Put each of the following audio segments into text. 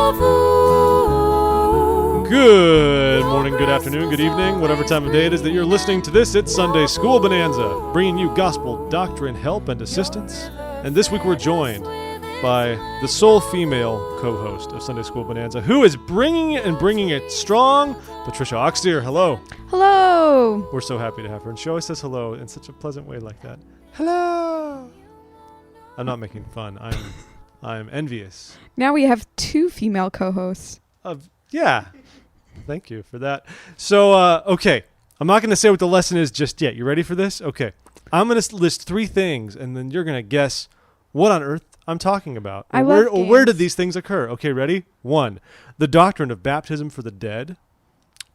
Nauvoo. Good morning, good afternoon, good evening, whatever time of day it is that you're listening to this. It's Sunday School Bonanza, bringing you gospel, doctrine, help, and assistance. And this week we're joined by the sole female co-host of Sunday School Bonanza, who is bringing it strong, Patricia Auxier. Hello. Hello. We're so happy to have her, and she always says hello in such a pleasant way like that. Hello. I'm not making fun. I'm envious. Now we have two female co-hosts. Yeah. Thank you for that. So, okay. I'm not going to say what the lesson is just yet. You ready for this? Okay. I'm going to list three things, and then you're going to guess what on earth I'm talking about. Where did these things occur? Okay, ready? 1, the doctrine of baptism for the dead.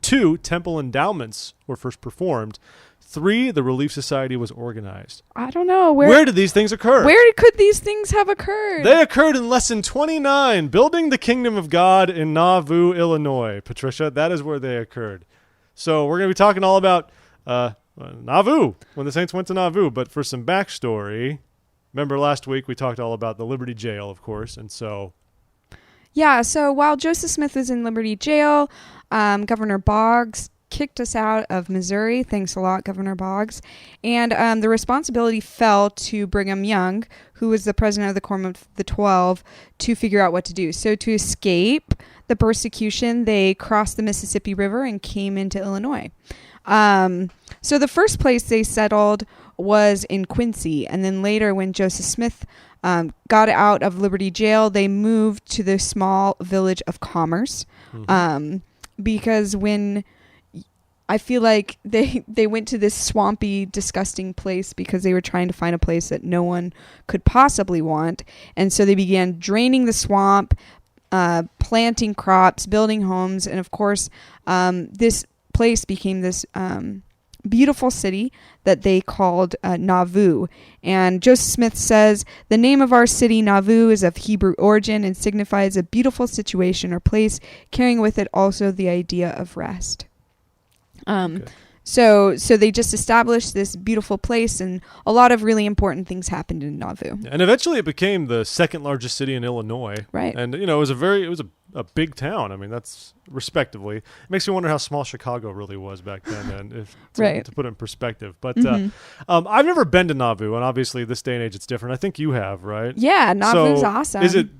2, temple endowments were first performed. 3, the Relief Society was organized. I don't know. Where did these things occur? Where could these things have occurred? They occurred in Lesson 29, Building the Kingdom of God in Nauvoo, Illinois. Patricia, that is where they occurred. So we're going to be talking all about Nauvoo, when the saints went to Nauvoo. But for some backstory, remember last week we talked all about the Liberty Jail, of course, and so... Yeah, so while Joseph Smith was in Liberty Jail, Governor Boggs kicked us out of Missouri. Thanks a lot, Governor Boggs. And the responsibility fell to Brigham Young, who was the president of the Quorum of the 12, to figure out what to do. So to escape the persecution, they crossed the Mississippi River and came into Illinois. So the first place they settled was in Quincy. And then later, when Joseph Smith got out of Liberty Jail, they moved to the small village of Commerce. Because when... I feel like they went to this swampy, disgusting place because they were trying to find a place that no one could possibly want. And so they began draining the swamp, planting crops, building homes. And of course, this place became this beautiful city that they called Nauvoo. And Joseph Smith says, the name of our city, Nauvoo, is of Hebrew origin and signifies a beautiful situation or place, carrying with it also the idea of rest. Okay. So they just established this beautiful place, and a lot of really important things happened in Nauvoo. And eventually it became the second largest city in Illinois. Right. And, it was a big town. I mean, that's respectively. It makes me wonder how small Chicago really was back then, and to put it in perspective. But I've never been to Nauvoo, and obviously this day and age it's different. I think you have, right? Yeah, Nauvoo's awesome. Is it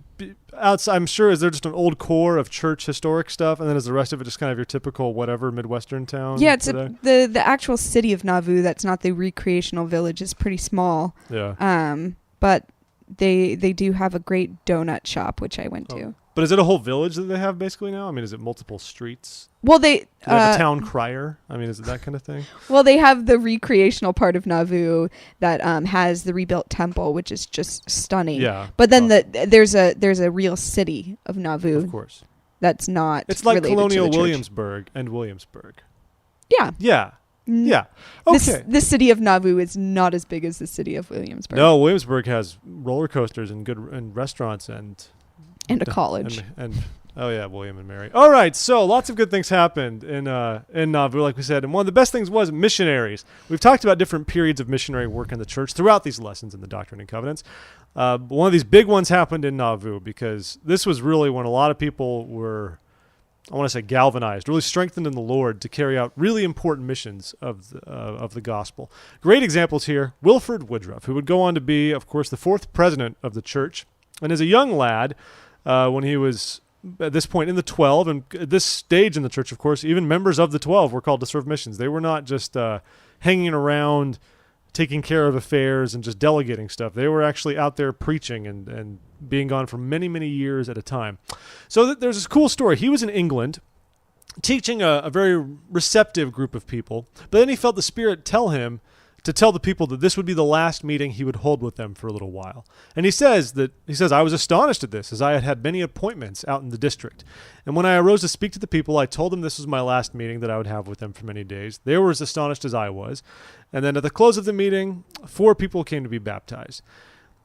outside? I'm sure, is there just an old core of church historic stuff, and then is the rest of it just kind of your typical whatever Midwestern town? Yeah, it's the actual city of Nauvoo. That's not the recreational village. Is pretty small. Yeah. But they do have a great donut shop, which I went to. But is it a whole village that they have basically now? I mean, is it multiple streets? Well, they have a town crier. I mean, is it that kind of thing? Well, they have the recreational part of Nauvoo that has the rebuilt temple, which is just stunning. Yeah. But then there's a real city of Nauvoo. Of course. That's not. It's like colonial Williamsburg and Williamsburg. Yeah. Yeah. Yeah. Okay. The city of Nauvoo is not as big as the city of Williamsburg. No, Williamsburg has roller coasters and restaurants and a college. And oh yeah, William and Mary. All right, so lots of good things happened in Nauvoo, like we said, and one of the best things was missionaries. We've talked about different periods of missionary work in the church throughout these lessons in the Doctrine and Covenants. One of these big ones happened in Nauvoo because this was really when a lot of people were, I want to say, galvanized, really strengthened in the Lord to carry out really important missions of the gospel. Great examples here: Wilford Woodruff, who would go on to be, of course, the 4th president of the church, and as a young lad. When he was at this point in the 12, and at this stage in the church, of course, even members of the 12 were called to serve missions. They were not just hanging around, taking care of affairs and just delegating stuff. They were actually out there preaching and being gone for many, many years at a time. So there's this cool story. He was in England teaching a very receptive group of people, but then he felt the Spirit tell him to tell the people that this would be the last meeting he would hold with them for a little while. And he says, I was astonished at this, as I had had many appointments out in the district. And when I arose to speak to the people, I told them this was my last meeting that I would have with them for many days. They were as astonished as I was. And then at the close of the meeting, 4 people came to be baptized.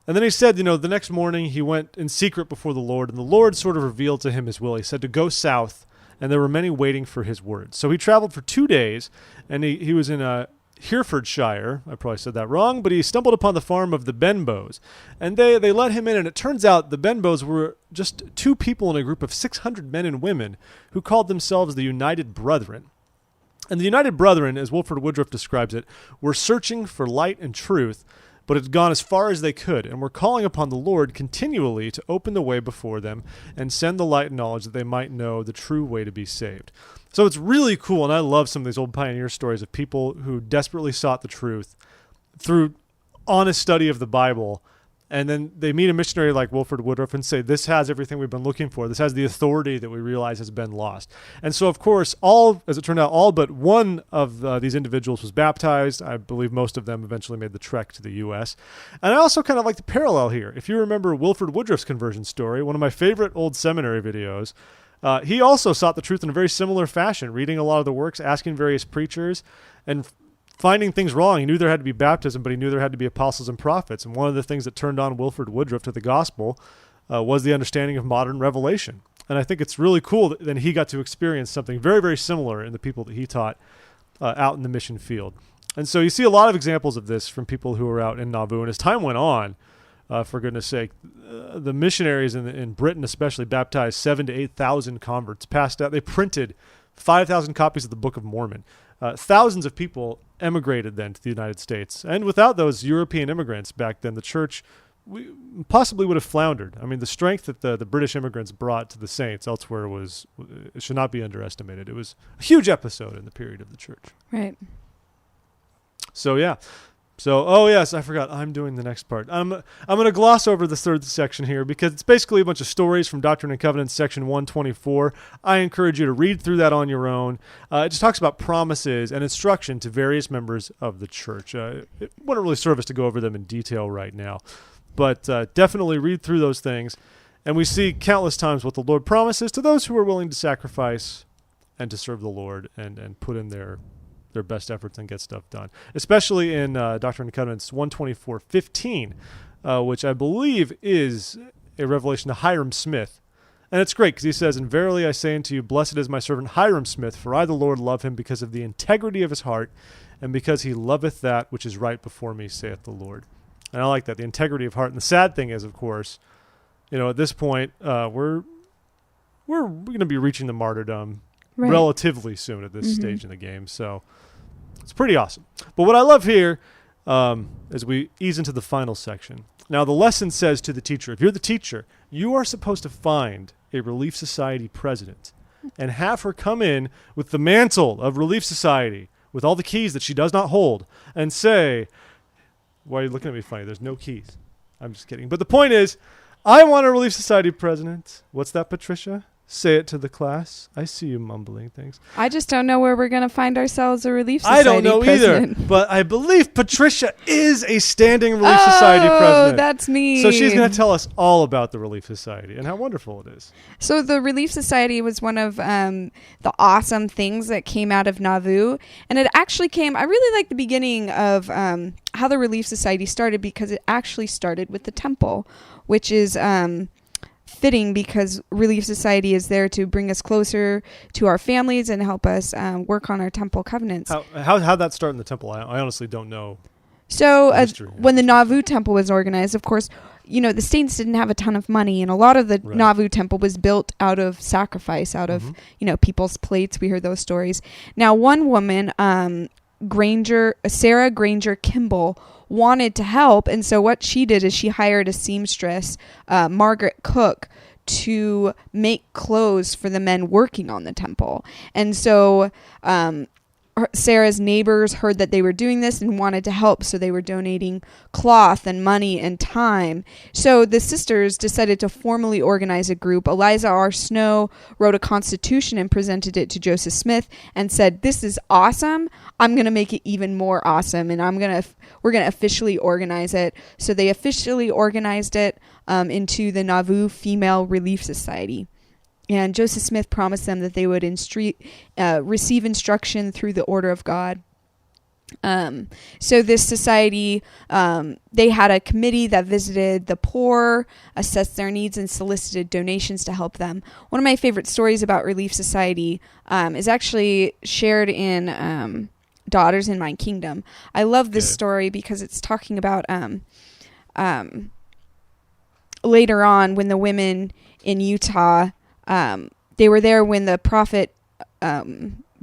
And then he said, the next morning he went in secret before the Lord, and the Lord sort of revealed to him his will. He said to go south, and there were many waiting for his words. So he traveled for 2 days, and he was in Herefordshire. I probably said that wrong, but he stumbled upon the farm of the Benbows. And they let him in, and it turns out the Benbows were just 2 people in a group of 600 men and women who called themselves the United Brethren. And the United Brethren, as Wilford Woodruff describes it, were searching for light and truth, but had gone as far as they could, and were calling upon the Lord continually to open the way before them and send the light and knowledge that they might know the true way to be saved. So it's really cool, and I love some of these old pioneer stories of people who desperately sought the truth through honest study of the Bible, and then they meet a missionary like Wilford Woodruff and say, this has everything we've been looking for. This has the authority that we realize has been lost. And so, of course, as it turned out, all but one of these individuals was baptized. I believe most of them eventually made the trek to the U.S. And I also kind of like the parallel here. If you remember Wilford Woodruff's conversion story, one of my favorite old seminary videos, he also sought the truth in a very similar fashion, reading a lot of the works, asking various preachers, and finding things wrong. He knew there had to be baptism, but he knew there had to be apostles and prophets. And one of the things that turned on Wilford Woodruff to the gospel was the understanding of modern revelation. And I think it's really cool that he got to experience something very, very similar in the people that he taught out in the mission field. And so you see a lot of examples of this from people who were out in Nauvoo. And as time went on, for goodness sake, the missionaries in Britain especially baptized 7,000 to 8,000 converts, passed out. They printed 5,000 copies of the Book of Mormon. Thousands of people emigrated then to the United States. And without those European immigrants back then, the church possibly would have floundered. I mean, the strength that the British immigrants brought to the saints elsewhere it should not be underestimated. It was a huge episode in the period of the church. Right. So, yeah. So, oh yes, I forgot. I'm doing the next part. I'm going to gloss over the third section here because it's basically a bunch of stories from Doctrine and Covenants, section 124. I encourage you to read through that on your own. It just talks about promises and instruction to various members of the church. It wouldn't really serve us to go over them in detail right now, but definitely read through those things. And we see countless times what the Lord promises to those who are willing to sacrifice and to serve the Lord and put in their best efforts and get stuff done, especially in Doctrine and Covenants 124:15, which I believe is a revelation to Hiram Smith. And it's great because he says, and verily I say unto you, blessed is my servant Hiram Smith, for I the Lord love him because of the integrity of his heart and because he loveth that which is right before me, saith the Lord. And I like that, the integrity of heart. And the sad thing is, of course, at this point, we're going to be reaching the martyrdom relatively soon at this stage in the game. So it's pretty awesome. But what I love here, as we ease into the final section, now the lesson says to the teacher, if you're the teacher, you are supposed to find a Relief Society president and have her come in with the mantle of Relief Society, with all the keys that she does not hold, and say, why are you looking at me funny? There's no keys. I'm just kidding. But the point is, I want a Relief Society president. What's that, Patricia? Say it to the class. I see you mumbling things. I just don't know where we're going to find ourselves a Relief Society I don't know president. either. But I believe Patricia is a standing Relief Society president. Oh, that's me. So she's going to tell us all about the Relief Society and how wonderful it is. So the Relief Society was one of the awesome things that came out of Nauvoo. And it actually I really like the beginning of how the Relief Society started, because it actually started with the temple, which is fitting because Relief Society is there to bring us closer to our families and help us work on our temple covenants. How'd that start in the temple? I honestly don't know. So when the Nauvoo temple was organized, of course, the saints didn't have a ton of money, and a lot of the Nauvoo temple was built out of sacrifice, out of people's plates. We heard those stories. Now, one woman, Sarah Granger Kimball, wanted to help, and so what she did is she hired a seamstress, Margaret Cook, to make clothes for the men working on the temple. And so Sarah's neighbors heard that they were doing this and wanted to help, so they were donating cloth and money and time. So the sisters decided to formally organize a group. Eliza R. Snow wrote a constitution and presented it to Joseph Smith and said, "This is awesome. I'm going to make it even more awesome, and we're going to officially organize it." So they officially organized it into the Nauvoo Female Relief Society. And Joseph Smith promised them that they would receive instruction through the order of God. So this society, they had a committee that visited the poor, assessed their needs, and solicited donations to help them. One of my favorite stories about Relief Society is actually shared in daughters in my kingdom. I love this Yeah. story because it's talking about later on when the women in Utah, they were there when the prophet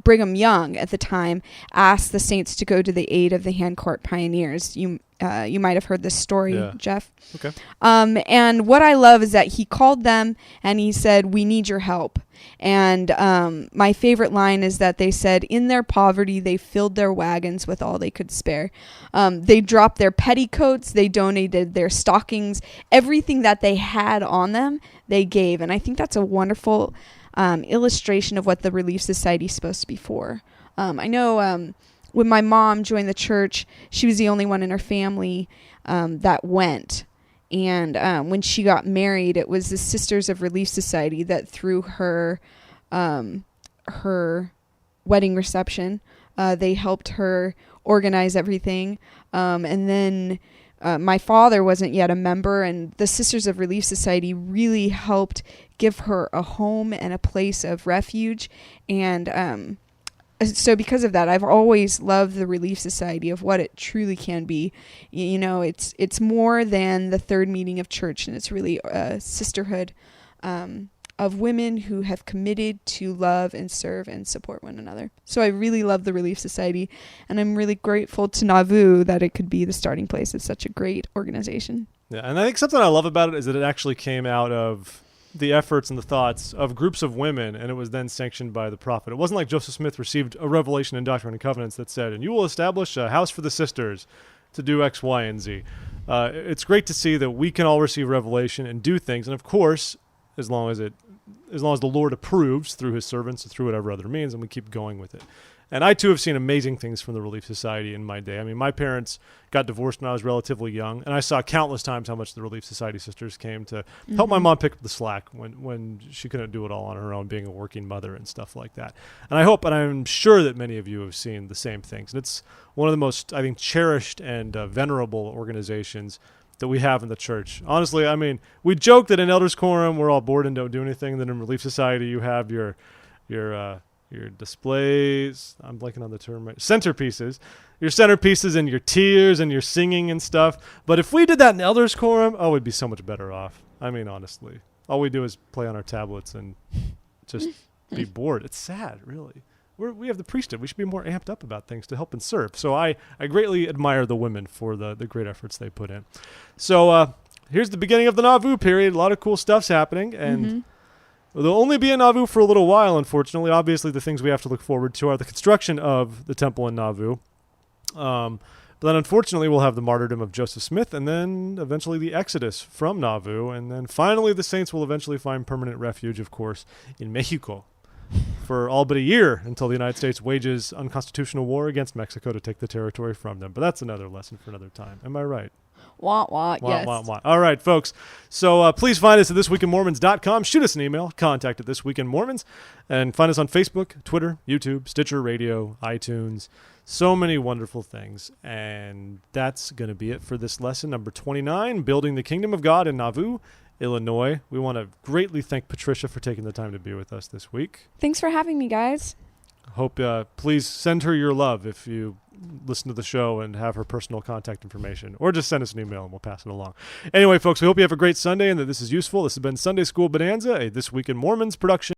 Brigham Young at the time asked the saints to go to the aid of the hand court pioneers. You might have heard this story, Yeah. Jeff. Okay. And what I love is that he called them and he said, "We need your help." And my favorite line is that they said, "In their poverty, they filled their wagons with all they could spare." They dropped their petticoats. They donated their stockings. Everything that they had on them, they gave. And I think that's a wonderful illustration of what the Relief Society is supposed to be for. I know when my mom joined the church, she was the only one in her family that went. And when she got married, it was the Sisters of Relief Society that threw her her wedding reception. They helped her organize everything. And then my father wasn't yet a member, and the Sisters of Relief Society really helped give her a home and a place of refuge. And so because of that, I've always loved the Relief Society of what it truly can be. You know, it's more than the third meeting of church, and it's really a sisterhood of women who have committed to love and serve and support one another. So I really love the Relief Society, and I'm really grateful to Nauvoo that it could be the starting place of such a great organization. Yeah, and I think something I love about it is that it actually came out of the efforts and the thoughts of groups of women, and it was then sanctioned by the prophet. It wasn't like Joseph Smith received a revelation in Doctrine and Covenants that said, "And you will establish a house for the sisters to do X, Y, and Z." It's great to see that we can all receive revelation and do things, and of course, as long as the Lord approves through His servants or through whatever other means, and we keep going with it. And I, too, have seen amazing things from the Relief Society in my day. I mean, my parents got divorced when I was relatively young, and I saw countless times how much the Relief Society sisters came to help my mom pick up the slack when she couldn't do it all on her own, being a working mother and stuff like that. And I hope, and I'm sure that many of you have seen the same things. And it's one of the most, I think, cherished and venerable organizations that we have in the church. Honestly, I mean, we joke that in Elders Quorum, we're all bored and don't do anything. Then in Relief Society, you have your displays, I'm blanking on the term right, centerpieces, your centerpieces and your tiers and your singing and stuff. But if we did that in Elders Quorum, we'd be so much better off. I mean, honestly, all we do is play on our tablets and just be bored. It's sad, really. We have the priesthood. We should be more amped up about things to help and serve. So I greatly admire the women for the great efforts they put in. So here's the beginning of the Nauvoo period. A lot of cool stuff's happening, and they'll only be in Nauvoo for a little while, unfortunately. Obviously, the things we have to look forward to are the construction of the temple in Nauvoo. But then, unfortunately, we'll have the martyrdom of Joseph Smith, and then eventually the exodus from Nauvoo. And then finally, the saints will eventually find permanent refuge, of course, in Mexico for all but a year until the United States wages unconstitutional war against Mexico to take the territory from them. But that's another lesson for another time. Am I right? Wah, wah, yes. Wah, wah. All right, folks. So please find us at thisweekinmormons.com. Shoot us an email, contact at thisweekinmormons, and find us on Facebook, Twitter, YouTube, Stitcher Radio, iTunes. So many wonderful things. And that's going to be it for this lesson, number 29, Building the Kingdom of God in Nauvoo, Illinois. We want to greatly thank Patricia for taking the time to be with us this week. Thanks for having me, guys. Hope please send her your love if you listen to the show and have her personal contact information, or just send us an email and we'll pass it along. Anyway, folks, we hope you have a great Sunday and that this is useful. This has been Sunday School Bonanza, a This Week in Mormons production.